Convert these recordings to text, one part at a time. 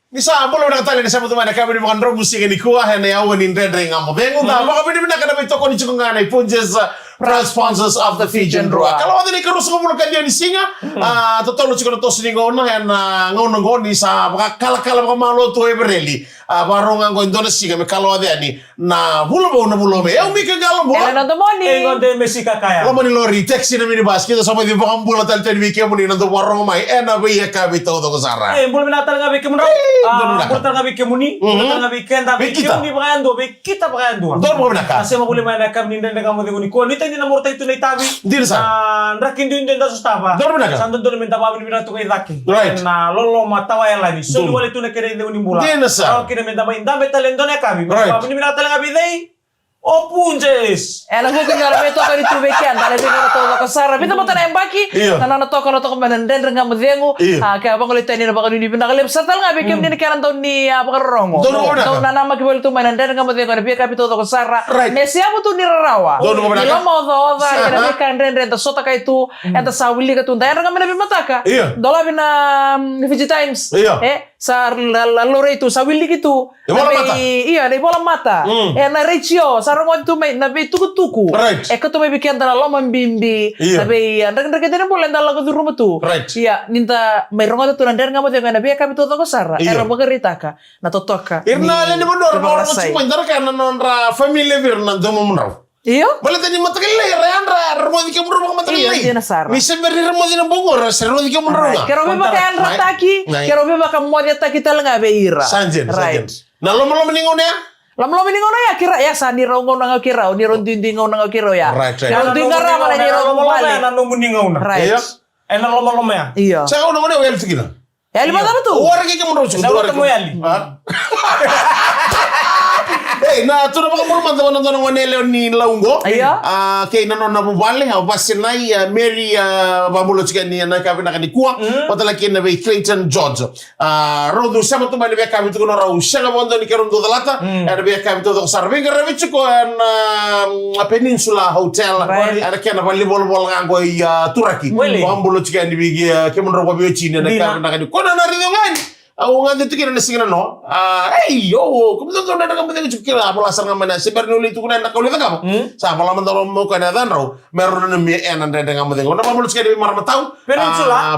Bisa boleh nak tali sa mga kami ni mga musik ni kuha na yawan ni Ndendre ngamo. Bengo da baka pwede na kada ito ko ni chunga na ipunjes proud sponsors of the Fijian Rua. Kalau ada ni kerus ko muna kanya ni singa totoo chiko to siningo na yan ngono ngoni sa kala mga malo to evereli. Barong ang Indonesia kami kalau ada ni na bulo me. Eu mi kagalo mo. Nanto moni. Engon de Messi kakaya. Lama ni lori taxi na mini bas kita sama di baka bulo tal tal wiki mo ni nanto warong mai ena be ya kabi to ko sara. Boleh natal ngabi ke munro. Boleh ngabi ke muni. Boleh ngabi ke anda be muni pakai ando be kita pakai ando. Dor mo naka. Ase mo boleh main nakam ni ndenda kamu de ni ko ni tani na morta itu ni tabi. Dir sa. Rakin din ndenda sustava. Dor mo naka. Santo dor minta babi ni tu kai daki. Right. Na lolo matawa ya lani. So wale tu na kere de ni mula. Dir sa. Kini minta main dambe talendo na kabi. Right. Babi ni natal ngabi dei. O punjes. Ela ko kanya rabe to kani tubekian dale dinga to ko sara bita mata na embaki na to ko manen renga mdengu ka abang ulit tani na baka ni pinda kalip satal nga bikem ni karan to ni abang rongo to na nama kibol to manen renga mdengu na biya kapito to ko sara mesi amo to ni rarawa ilo mo do da na bikan ren to sota kai tu enta sawili ka tu da renga mena bimataka dola bina Fiji Times sa lore itu sawili gitu iya dei bola mata na Rachio sarong tu mai na be tuku eko tu mai bikin dala lo mambimbi na be andang kita boleh dala ko rumah tu iya ninta mai rongo tu nandar ngamo de na be ka bito ko sara era bagarita ka na totoka irna le ni mondor mo mo ndar ka na nonra family vir na do mo mraw iyo boleh tani matakille reandra remo di kemro mo matakille mi semberi remo di bongor serro di kemro kero be bakan rataki kero be bakam mo dia takita nga be ira sanjen na lo ningon ya Lam ngono ya kira ya sa ni rongo nang kira ni rondindi ngono nang kira ya. Rondi ngara mana ni rongo bali. Na no muni ngono. Right. Ena lomo ya. Iya. Sa ono ngone wel tikina. Ya lima tu. Ora ke kemro chu. Sa temu yali. Na tu na baka mo manto na tono ngone le ni laungo. Ke na no na bubale ha basinai Mary bamulo chika ni na ka na ni kuwa. Patala ke na be Clayton George. Rodo sama tu mane be ka bitu no ra ushaga bondo ni kerondo dalata. Era be ka bitu ko sarvinga revichu ko na Peninsula Hotel. Era ke na bali bol ngango Turaki. Bamulo chika ni bi ke mo ro be chini na ka na ni ko na ri ngai. Aku nggak itu kira nasi no, yo, kamu tuh udah kamu tadi cukir apa lasar ngamana, sebenarnya itu kan enak kau lihat kamu, sama lama tahu mau kena dan rau, meron nemi enak dan kamu tengok, kenapa lu sekali marah tahu?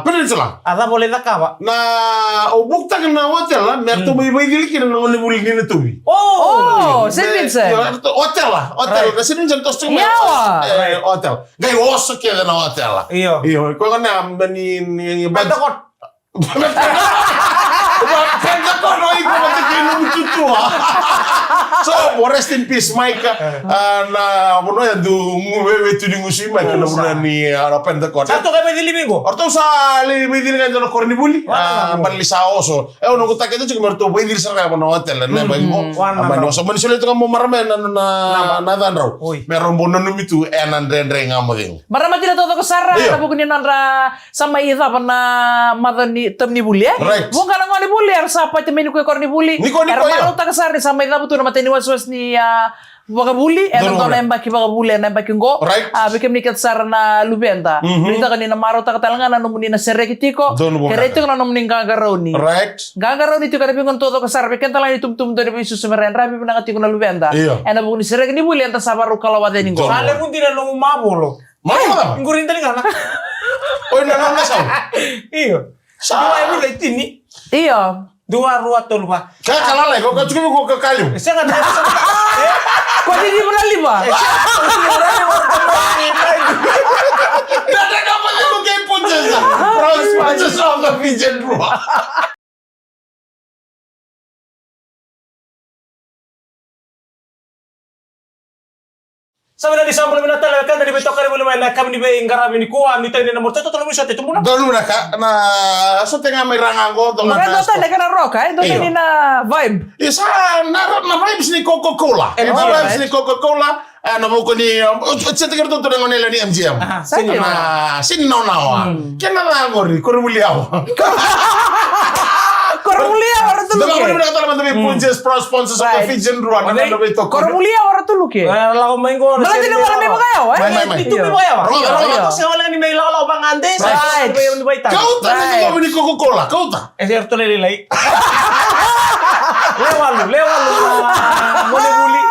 Peninsula, ada boleh tak apa? Nah, bukti kan hotel lah, mertu bayi gili kira nongol buli ini tuh. Oh, Vincent. Hotel lah, hotel, sini jangan tos cuma hotel, gaya osok ya na hotel lah. Iyo, kau kan ambeni Pentakot. Pentakot no ibu mati kinu cucu. So, rest in peace Mike. Na mono ya du wewe tu dingu si Mike na mono ni Pentakot. Satu kami di Limingo. Orto sa libidil kan jono kornibuli. Bali sa oso. Ono ko takito chik merto bidil sa ka mono hotel na ba mo. Amano so man sila to mo marame na dan raw. Meron bono no mitu enan rendre ngamo ding. Marama tira to ko sara na bukuni nandra sama ida na madani temni buli ya. Wong kana ngani buli ar sapa temeni ko korni buli. Er malu ta kasar ni sama ida butu na mateni waswas ni baga buli en to na embaki baga buli na embaki ngo bikem ni katsar na lubenta. Lita kanina maro ta katalanga na numuni na serekitiko. Kereto na numuni gagaroni. Gagaroni to kana pingon to kasar biken tala ni tum to ni susumeren rabi na katiko na lubenta. En abuni serek ni buli enta sabaru kalawade ni ngo. Sale mun dina no mabolo. Mana? Ngurin tali kana. Oh na saw. Iyo. Dua ibu dari tini. Iya. Dua ruat tolwa. Kaya kalala ko cuma ko kalim. Saya nggak tahu. Kok di pernah lima? Dada kamu itu kayak punces. Proses of the Fijian Rua. Sama dari sambal binatang kan dari betok kali boleh main kami di inggar kami di kuah di tadi nomor satu tolong bisa itu muna. Dulu na ka na so tengah may rangango to na. Mara na kana roka do ni na vibe. Isa na vibes ni Coca-Cola. Na vibes ni Coca-Cola. Ano mo ko ni sa tingin to ng nila ni MGM. Sin no na. Kena na ngori kurumuliaw. Kormulia orang tu luke. Dalam kita dalam tapi punches pro sponsors of the Fijian Rua. Kormulia orang tu luke. Lagu main gol. Malah tidak malam memang kaya, Itu memang kaya. Kalau sekarang ni main lagu bang Andes. Kau tak ni Coca-Cola. Kau tak. Saya tu lelai. Lewalu. Ngone buli.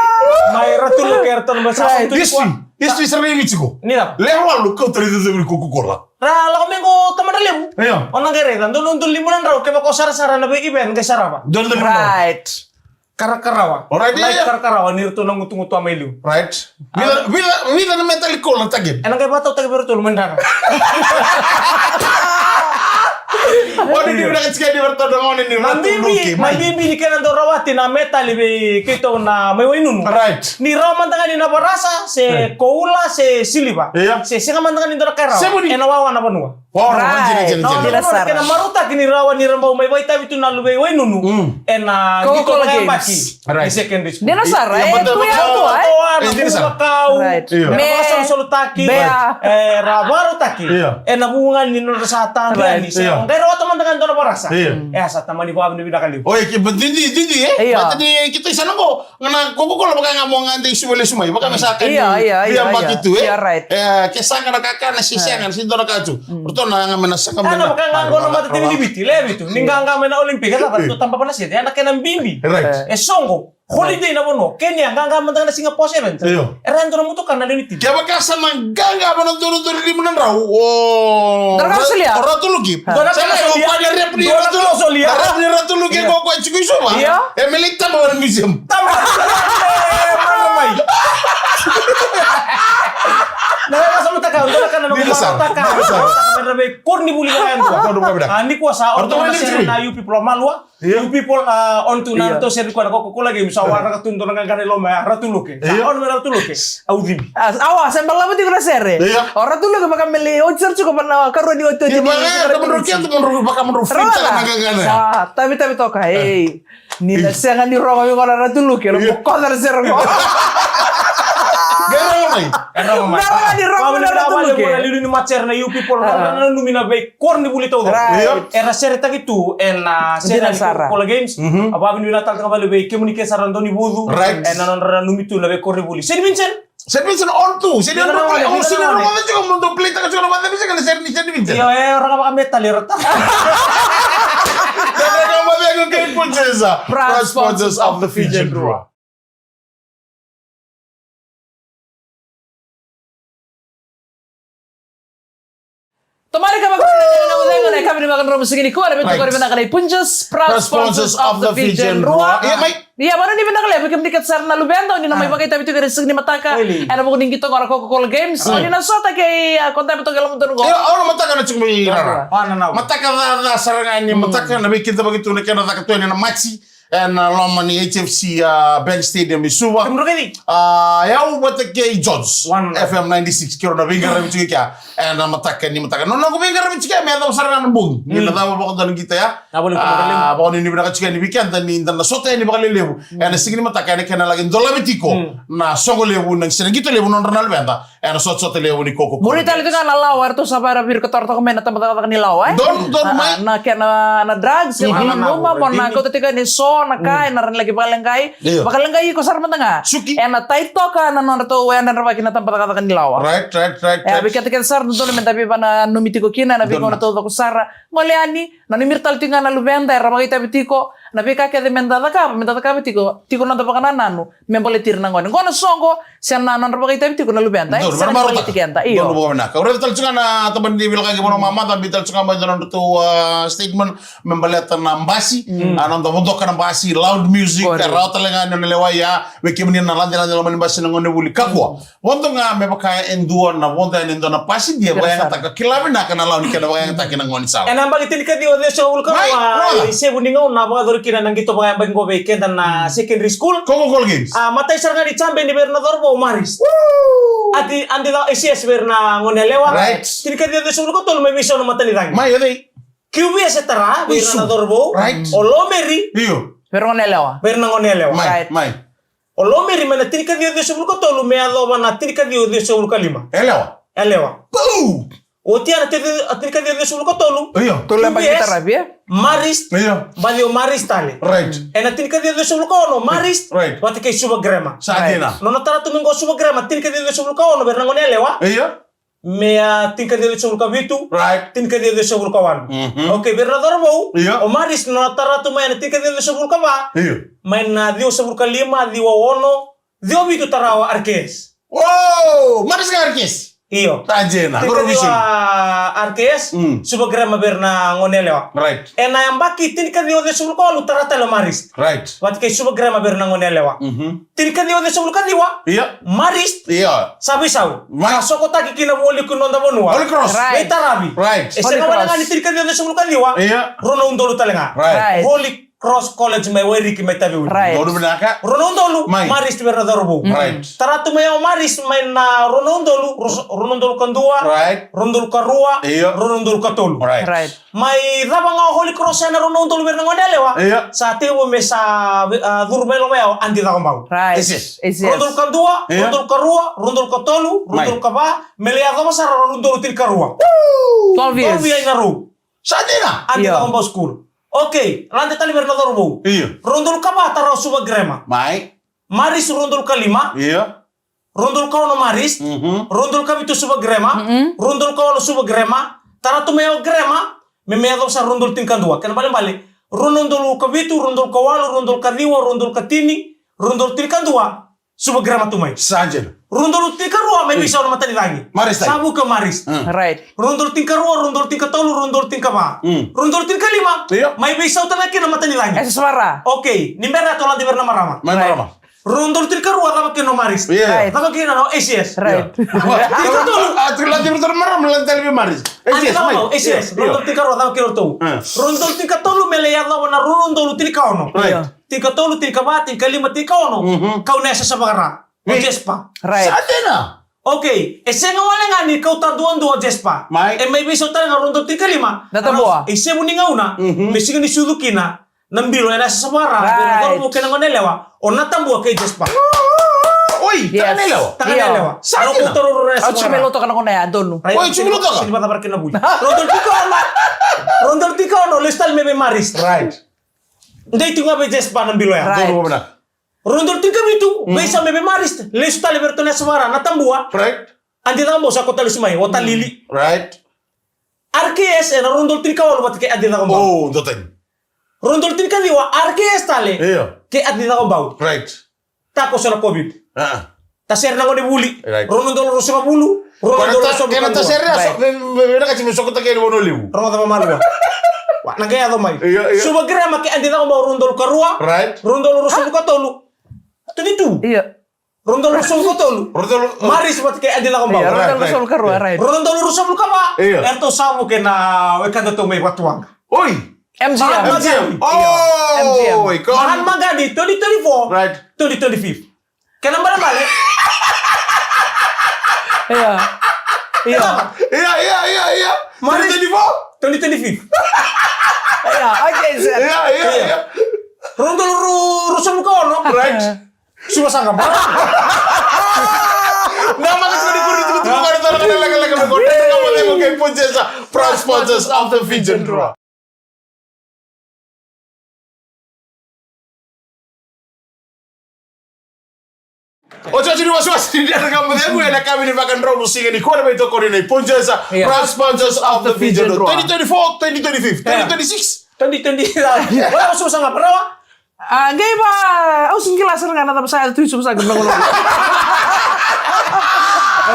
Mai ratu lu kerton basa tu kuat. Isu sering ko. Nila. Lewalu kau terlihat dari Coca-Cola. Ra la mengo teman lemu. Iya. Onang gere dan dulu limunan raw ke bako sara-sara na be event ke saraba. Right. Karakarawa. Alright, Like iya. karakarawa nirto nang ngutu-ngutu amelu. Right. Bila na mental ko lang tagin. Enang kay bataw taga berutul mendara. Oh, ini udah kecil di bertodongan ini. Mambibi ni kanan do rawati na metal be kito na may wainunu. Right. Ni raw man tanga ni na barasa se koula se siliba. Iya. Se singa man tanga ni do karawa. Sebudi. Enawawa na panua. Oh, Right. jin. No, Kena Sarah. kena maruta kini rawa ni rambau may baita bitu na lube wainunu. Ena Coca-Cola gitu Games. baki. Right. Di secondary school. Dia na Sarah, Iya, betul, kuya betul. ko ay. Ini Sarah. Kau. Right. Iya. Masang solutaki. Bea. Rabaru taki. Iya. Nabungan ni nor satan Right. ni. Iya. Dai rawa teman dengan do barasa. Iya. Sa taman di bawah ni bidakali. Oh, dindi Iya. Bata di kita sana ko. Ngana Coca-Cola baka nga mo nga isu wala sumay. Baka masakan. Iya. Itu Iya, right. Kesanga na kakak na sisangan sindo na kacu. Perto na nga manasaka Ano baka nga ngono mata tini biti lebi tu. Ninga nga mena olimpika ka tu tampa panas ya. Anak kena bimbi. Right. Songo. Holiday na bono. Kenya nga mantang na Singapore 7. Iya. Erando na muto kan na limiti. Kaya baka sa mangganga ba nang turun-turun di munan raw? Oh. Darkasulia. Ratulugi. Darkasulia. Sa ko rep ni Darkasulia. Rep ni Ratulugi ko ko chiku iso ba? Iya. Melikta ba ng museum? Tama. Mamay. Nah, sama takau, udah kan Tidak sah. takau. Takau be kurni buli kan tu. Kau lupa beda. Ani kuasa Orto orang ini masih sini. na you people malwa. You people on to Naruto seri ko ko lagi musawara ka tundo nga gane lo ma ratuluke. On me ratuluke. Audi. Awas, sembang lama di kuna sere. Iya. Orang tuh ka baka meli ocer cukup pernah karo di oto Iya, baka temen rukian baka menurut fit sa nagagana. Tapi toka, hey. Ni nasengan di rongo yung orang ratuluke. Lo bukot na sere ko. Garo mai. Garo di rongo na ratuluke. Wala lilu ni matcher na you people na lumina be kurni buli to. Right. Era seri tagitu seri Coca-Cola Games. Aba bin Natal ka bale be komunike sarandoni budu. Right. Non numitu na be kurni buli. Seri Vincent. Saya bisa on tuh. Saya Tidak on ada, play. Oh, tidak sini ada. rumah juga untuk play tak juga rumah bisa kan saya bisa. Iya, orang apa metal ya retak. Dan kamu yang kayak princesa. Proud Sponsors of the Fijian Draw. Tomari ka kami makan rumah segini ko ada bentuk ko rin nakalay punjas proud sponsors of the Fijian Rua. Iya, Mike. Iya, mana ni benang lebe kami dikat sarna lubento ni namay bagay tabi tu kare segini mataka. Ada mo kuning kita ngora Coca-Cola Games. Ni nasota kay konta beto galam tu ngo. Iya, orang mataka na cuma irara. Oh, no. Mataka na sarangan ni mataka na bikin begitu na kena tak tuan na machi. And lama ni HFC Bank Stadium di Suwa. Kemudian ini. Ya buat ke George One. FM 96 kira na bingar kami juga. And mataka. No, ko bingar kami juga. May atau sarangan bung. Ni na tahu bakal dalam kita ya. Apa boleh kemudian Bakal ini binaka juga ni bikin dan ni dan sota ni bakal lebu. And segini mataka ni kena lagi dola bitiko. Na songo lebu nang sini kita lebu non renal benta. And sota lebu ni koko. Muri tali tu kan lawar tu sabar bir ketor to kemena tempat-tempat ni lawai. Don mai. Na kena na drugs yang rumah mon na ko tetika ni so na kai na rin lagi bakalengkai. Iya. Bakalengkai ko sar mentanga. Suki. Na taito ka na non to wen na rabaki na tempat-tempat ni lawar. Right. Bikin tiket sar nonton men tapi pana numiti ko kina na bi ko na to ko sara. Ngoleani na nimir tal tinga na lubenda rabaki tapi tiko na bi ka ke de menda ka tiko na to pakana nanu membole tir na ngone. Ngono songo sian na rabaki tapi tiko na lubenda. Sa politikenta. Iyo. Don bukan nak. Udah tal cunga na teman di bilang kaki mama tapi tal cunga ba don tu statement membaleta na mbasi. Anon to mondok na mbasi loud music raw talaga na lewaya weki meni na landi laman mbasi na ngone buli kakwa. Wondo nga me baka enduon na wondo endo na pasi dia ba yang tak kilabi na kana law ni kana ba yang tak na ngone sal. Enam bagi tinik di ode so ulka wa ise buninga na baga dor kina nang gito baga bango weekend na secondary school. Coca-Cola Games. Matay sar nga di chambe ni Bernador bo Maris. Andi la ICS berna ngone lewa. Right. Tinik di ode so ulka tol me miso no matani dang. Mai ade. QBS etara Bernador bo. Right. Olomeri Iyo. Pero nelewa. berna ngone lewa. Mai. Olomeri mana tinik di ode so ulka tol me ado bana tinik di ode so ulka 5. Elewa. Elewa. Boo. Otia na tinik di ode so ulka tolu. Iyo. Tu lembang kita rabia. Maris. Iyo. Valeu Maris tali. Right. Na tinika dia do sublukono Maris. Right. Wati kay suba grema. Sa atin na. No natara tumingo suba grema tinika dia do sublukono berna ngone lewa. Iyo. mea tinka dia sobre kavitu, Right. tinka dia sobre kawan. Okay, Bernador mau, Iya. o Maris na taratu main tinka dia sobre kava, Iya. main na dio sobre kalima, dio ono, dio vitu tarawa arkes. Wow, Maris Garkis. Iyo. Tajena, Tinka Provision. dia arkes, suba grama berna ngonelewa. Right. E na yambaki tinka dia sobre kalu tarata lo Maris. Right. Wat kay suba grama berna ngonelewa. Tinka dia sobre kaliwa, Iya. Maris Iya. sabi saw. Right. Kasoko taki kinaboli kunonda bonua. Holy Cross. Right. Tarabi. Right. E Holy sanga wala Cross. ngani tirka dia sebelum kaliwa. Iya. Rono undolu talenga. Right. Holy Cross College mai weri ki metavi. Right. Dodo benaka. Rono undolu Mai. Maris Bernador bu. Right. Taratu mai Maris mai na Rono undolu kandua. Right. Rono karua. Iya. Rono undolu katolu. Right. Right. Mai raba nga Holy Cross na Rono undolu bernangondelewa. Iya. Sa tewo me sa durmelo meo andi da kombau. Right. Yes. Yes. Rondol kandua, Iya. rondol karua, rondol katolu, rondol Mai. kaba, meleado masara rondol til karua. 12 years. Tovi ay naru. Sadena. Andi Iya. da kombau school. Okay, lante tali Bernador bu. Iya. Rondol kaba taraw suba grema. Mai. Maris rondol kalima, Iya. rondol kauno Maris, rondol kabitu suba grema, rondol kauno suba grema, taratu meo grema, memeado sa rondol tinkandua. Kan bale-bale. Rondol kabitu, rondol kawalu, rondol kadiwa, rondol katini, rondol tinkandua. Suba grema tumai. Sajena. Rondol tikarua may bisa na matani lagi. Maris tayo. Sabu ka Maris. Right. Rondol tikarua, rondol tikatolo, rondol tikaba. Rondol tikalima. Iya. May bisa na na matani lagi. Esa suara. Okay, nimbera to lang di berna marama. Mai marama. Rondol tikarua tama kino Maris. Iya. Right. Tama kino no ACS. Right. Atrilati bertar maram lantai lebih Maris. Andi Yes, tama mai. no ACS. Rondol tikarua tama kino to. Iya. Rondol tikatolo meleyad na wana rondol tikauno. Right. Tikatolo tikaba tikalima tikauno. Kau nesa sa bagara. O Jespa. Right. Sadena. Okay, e se nga wala nga ni kau taduan dua Jespa. Mai. E may biso tayo nga rondol tika lima. Natabua. E se muni nga una, may sige ni Sudukina, nambilo na sa sabara, Right. pero mo kina nga nelewa, o natambua kay Jespa. Oi, Yes. tanganelaw. Taka Iya. nelewa. Sa Ano akin ko na. taro na sa Ako siya meluto ka na kung na doon. Oy, sumulo ka. Sini ba tabar kinabuhi? Rondol tika ono. Rondol tika ono, listal me Maris. Right. Hindi tinga be Jespa nambilo ya. Right. Dodo benar. Rondol tika bitu, may sa me Maris, listal liberto na sabara, natambua. Right. Andi tambo sa kota lusumay, o talili. Right. RKS na rondol tika ono bat kay adi na kombaw. Oh, doten. Rondol tika diwa RKS tale. Iya. Kay adi na kombaw. Right. Tako sa COVID. Ah. Taser na ko ni buli. Right. Rondol ro sa bulu. Rondol ro sa bulu. Kena taserias. Beda kasi masuk kita kayak bono liu. Rondol ta malu. Wa nagaya do may. Iya, iya. Suba grama kay adi na kombaw rondol karua. Right. Rondol ro sa katolu. Tunitu. Iya. Rondol ro sa katolu. Rondol. Maris bat kay adi na kombaw. Iya, Right, rondol right. ko ka ruwa. Right. Rondol ro sa kaba. Iya. Erto samu kay na we kada to may watuang. Oi. MGM. MGM. Oh, MGM. ikaw. Mahan magadi 2024. Right. 2025. Kaya naman balik. Iya. Iya. Iya. Maris. 2024? 2025. Iya. Okay, sir. Iya. Rondol rusa mo ka, no? Right. Sumasang ka ba? Nama kasi ni Kuri itu bukan itu orang lagi berkonten kamu tengok kayak Punjesa proud sponsors of the Vision Draw. Ocho sini was di dalam kamu tengok ya kami di makan draw musik ini kau ada itu kau ini Punjesa Iya. proud sponsors of the Vision Draw. Draw. 2024, 2025, 2026. 2020. Wala ko sumasang ka, pero Ah, gay ba? Oh, singgila sir nga na tapos sa tuwi sa ganda ko.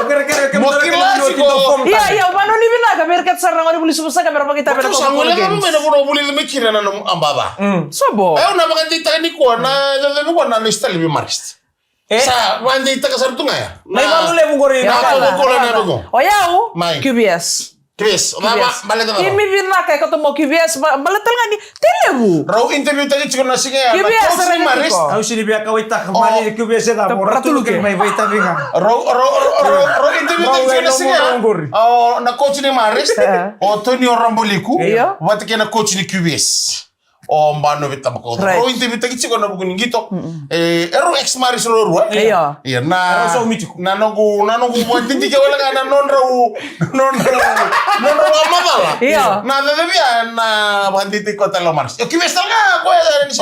kira-kira Mungkin lah sih kok. Iya, iya, paano ni binaga? Merkat sir nga ni boleh sumasa kamera pakita Terus ang wala kami may napuno muli lumikiran na ang baba. Sobo. Ayaw na makandita ni ko na lalabi ko na lista libi marist. Sa mandita ka sa tunga ya. may malule mo ko rin. Na ako ko lang na ko. O yaw, May. QBS. Chris, mama balik na. Kimi binaka ko mo QBS, balatal nga ni telebu. Raw interview tayo chiko na sige. QBS Coach ni rin Maris. ko. Ako sinibya ka wait ka mali ni QBS na mo. Ratulukin may wait ka nga. Raw interview tayo chiko na sige. Raw Oh, na coach ni Maris. O Tony Rambuliku. Iya. Wati kena coach ni QBS. o mbano vita mako. Right. O inte vita kitsi kona bukuning gito. Ero ex maris rorua. Iya. Iya na. Ero so mitiko. Nanongu wantinti ke wala kana nonra amadala. Iya. Na dadabia na wantinti ko talo maris. Yo kibestal nga ko ni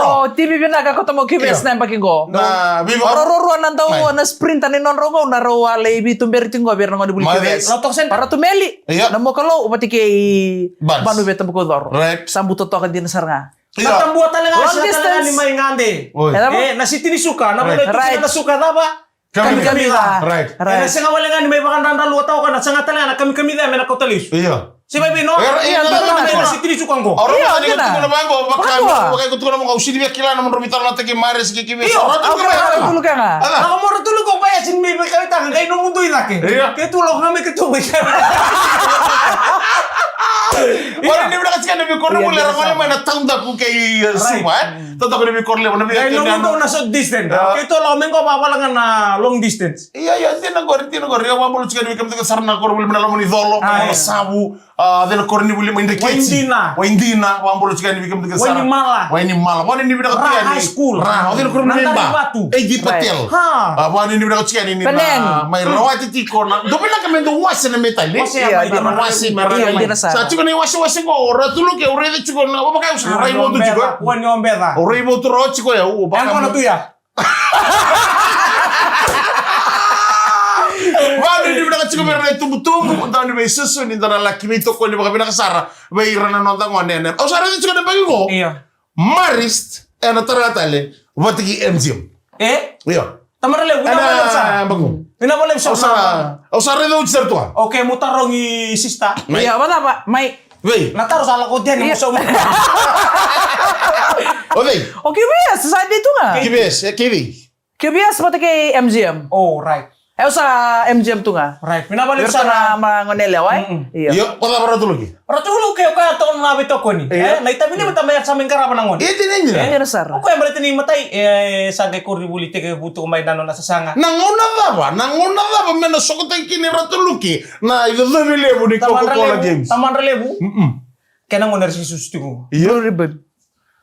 Oh, tibi binaga ko tamo kibes na pakingo. Na vivo. Roro nandau na sprint ani non rongo na roa lebi tumberi tingo ber ngo dibuli kibes. Para tumeli. Namo kalau upati ke banu beta buko dor. Right. Sambu toto ka din sarnga. Natambuat talaga Long siya talaga distance. ni Maingande. Oy. Nasiti ni suka, na Right. na suka ba? Kami lah. Right. Nasa nga wala nga ni may bakang dandan luwa tao ka na sa nga talaga na kami da may nakotalis. Iya. Si Baby no? Iya, Nasiti ni suka ko. Orang Iya, tadi kena. kutu na bango, Bakwa. bakay kutu na mga usidi biya kila na mga rumitar na tagi mares kiki kibes. Iyo. Dulu ka nga. Ako mo tulo ko pa yasin may kami tangan kay no mundo ilaki. Iya. Kaya tulog na may katuwi ka. Orang ni berkat kan nabi korle mulai orang mana tahu tak ku kay suwa. Tahu tak nabi korle nabi Kaya no mundo na so distance. Kaya tulog men ko papalangan na long distance. Iya iya tina gor ya wabulu chika nabi kamta sarna kor buli menalo moni dolo Ah, iya. sabu dena kor ni buli mende ketsi. Waindina wabulu chika nabi kamta sarna. Waini mala. Wani ni berkat High school. Dena kor ni Nantari ba. batu. Di patel. Ha. Wani ni berkat chika ni Peneng. na may rawati tiko na. Dopela kamendo wase na metali. Iya, Wasi Iya, di nasa. Sa chiko ni wasi ko ora tulo ke ora de chiko na ba kay usah raibo tu chiko. Kuan yung beda. Ora ibo tu ro chiko ya u Yang kono tuh ya? Wani ni bina chiko mer na tumbu ndani be susu ni ndana la kimito ko ni ba bina kasara. Ba irana no tango nene. O sara de chiko na bagi ko. Iya. Marist ena taratale watiki MGM. Iya. Tamarale, wala mo lang sa. bagu. Wala mo lang sa. O sara de uchar tua. Okay, mutarong sista. Iya, apa apa? Mai. Wei. Nataro sa lakot yan. Iya. Musa mo. O vei. Oh, KBS, sa dito nga. Kibes, kibi. KBS pati kay MGM. Oh, right. Sa MGM tu nga. Right. Pinabalik Berta sa na mga ngonele, wai? Iya. Yo, pala para tulo ki. Pero tulog kayo kaya taon na nabito ko ni. Naitabi ni matamay sa aming karapan ng ngon. Iya tinenyo. Iya, sir. Ako yung balita ni matay. Sagay ko ribulite kayo buto kumay na sa sanga. Nanguna daba mena sokotay kini ratuluki na idodobile bu ni Coca-Cola Games. Taman relevo. Kaya nang unar si susti ko. Blue ribbon.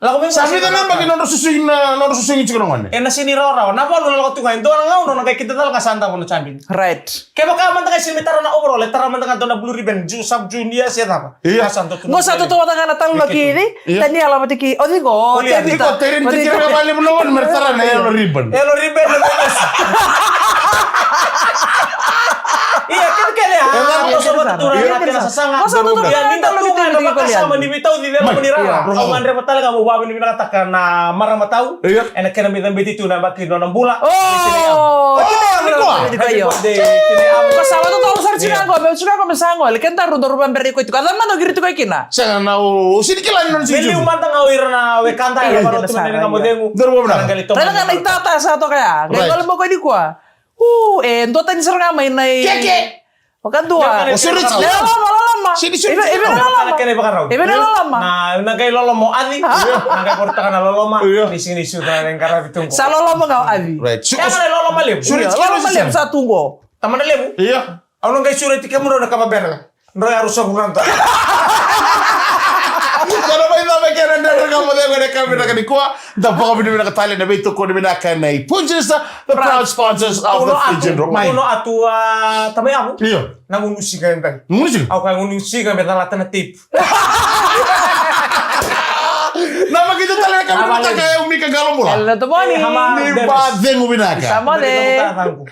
Lako mo Sabi na lang bagi nono susuin chiko ngone. nasinira raw. Napalo na lakot tungayin. Doon nga uno nakikita talaga santa ko na champion. Right. Kaya baka man tayo simitaro na overall, tara man tayo na blue ribbon, sub junior siya tama. Iya. Ngo sa totoo nga na talo kini. Tani ala pati ki. O digo. Iko terin tikira bali bulon mertara na yellow ribbon. Yellow ribbon na bigos. Iya, kaya ha. Ako sa matuturan natin sa sanga. Ngo sa totoo nga na talo Tunga na kini ko makasama ni Bitaw, di naman ko nirara. Iya. Ang andre pa talaga, mababa ni nakataka na maramataw. Iya. And kinamitan bitito na bakino ng bula. Oh, ano ko? kayo. Kasama to tao sa Chicago, may Chicago masango. Kanta ro do ruban berri ko ito. Kada man no girito kay kina. Sa na o sinikilan non si Bili Jun. umantang awir na wekanta Iya, ya maro iya, tuman iya. nga modengo. Daro mo na. Talaga nga naitata sa to kaya. Right. Kaya mo ko di ko. Endo tani sir nga may nay. Keke. Pagkadua. O, sorry, sorry. Lama. Sini. Ibe na lama. Kaya ba karaw? Ibe na lama. Na nagay lolo mo adi. Nagay porta ka na lolo ma. Iya. Ni sini suda ng karabitong ko. Sa lolo mo nga abi. Right. Kaya nga lolo malib. Sure. Lolo malem sa tungo. Taman na lebu. Iya. Ano ngay sureti ka mo na nakababera. Nroy arus sa kuranta. Kalau may nama kaya nandang nga mo de kami na kanikuha. Dapat kami na katali na bito ko na kanay. Punches the proud sponsors of the Pigeon Rock. Uno atu tamay ako. Iya. Nangunusi ka yung Muna siya. Ako kaya ngunusi ka may talata na tape. Namagito talaga kami na kaya umika galong mula. Hello to morning. Hama. Ni ba deng ubinaka. Sama de. Dali na ko.